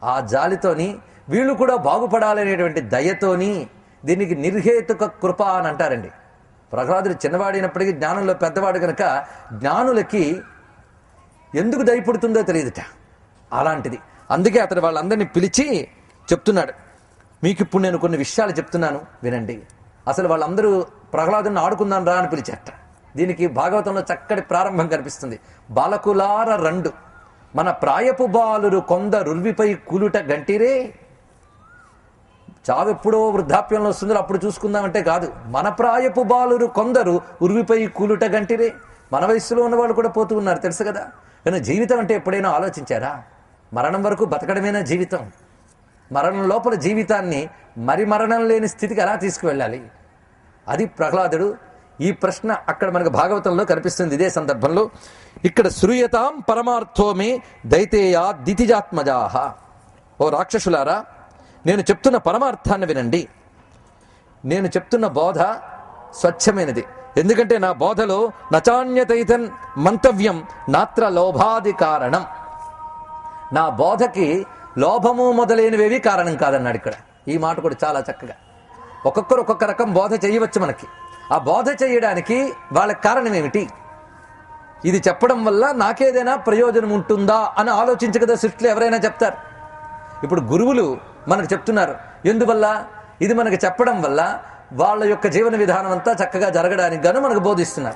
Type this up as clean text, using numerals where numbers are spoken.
ఆ జాలితోని వీళ్ళు కూడా బాగుపడాలనేటువంటి దయతోని దీనికి నిర్హేతుక కృప అని అంటారండి. ప్రహ్లాదుడు చిన్నవాడినప్పటికీ జ్ఞానంలో పెద్దవాడు కనుక జ్ఞానులకి ఎందుకు దయపుడుతుందో తెలియదుట. అలాంటిది. అందుకే అతడు వాళ్ళందరినీ పిలిచి చెప్తున్నాడు, మీకు ఇప్పుడు నేను కొన్ని విషయాలు చెప్తున్నాను వినండి. అసలు వాళ్ళందరూ ప్రహ్లాదుని ఆడుకుందాం రా అని పిలిచారట. దీనికి భాగవతంలో చక్కటి ప్రారంభం కనిపిస్తుంది. బాలకులార రండు మన ప్రాయపు బాలురు కొందరుర్విపై కూలుట గంటిరే. చావెప్పుడో వృద్ధాప్యంలో వస్తుందో అప్పుడు చూసుకుందామంటే కాదు. మన ప్రాయపు బాలురు కొందరు ఉర్విపై కూలుట గంటిరే. మన వయస్సులో ఉన్న వాళ్ళు కూడా పోతూ ఉన్నారు, తెలుసు కదా. కానీ జీవితం అంటే ఎప్పుడైనా ఆలోచించారా? మరణం వరకు బతకడమేనా జీవితం? మరణం లోపల జీవితాన్ని మరి మరణం లేని స్థితికి ఎలా తీసుకువెళ్ళాలి? అది ప్రహ్లాదుడు. ఈ ప్రశ్న అక్కడ మనకు భాగవతంలో కనిపిస్తుంది. ఇదే సందర్భంలో ఇక్కడ శ్రూయతాం పరమార్థోమే దైతేయా దితిజాత్మజాహ. ఓ రాక్షసులారా, నేను చెప్తున్న పరమార్థాన్ని వినండి. నేను చెప్తున్న బోధ స్వచ్ఛమైనది. ఎందుకంటే నా బోధలో నచాన్యతైతన్ మంతవ్యం నాత్ర లోభాది కారణం. నా బోధకి లోభము మొదలైనవేవి కారణం కాదన్నాడు ఇక్కడ. ఈ మాట కూడా చాలా చక్కగా. ఒక్కొక్కరు ఒక్కొక్క రకం బోధ చేయవచ్చు మనకి. ఆ బోధ చేయడానికి వాళ్ళకి కారణం ఏమిటి? ఇది చెప్పడం వల్ల నాకేదైనా ప్రయోజనం ఉంటుందా అని ఆలోచించి కదా సృష్టిలో ఎవరైనా చెప్తారు. ఇప్పుడు గురువులు మనకు చెప్తున్నారు. ఎందువల్ల? ఇది మనకు చెప్పడం వల్ల వాళ్ళ యొక్క జీవన విధానం అంతా చక్కగా జరగడానికి గాను మనకు బోధిస్తున్నారు.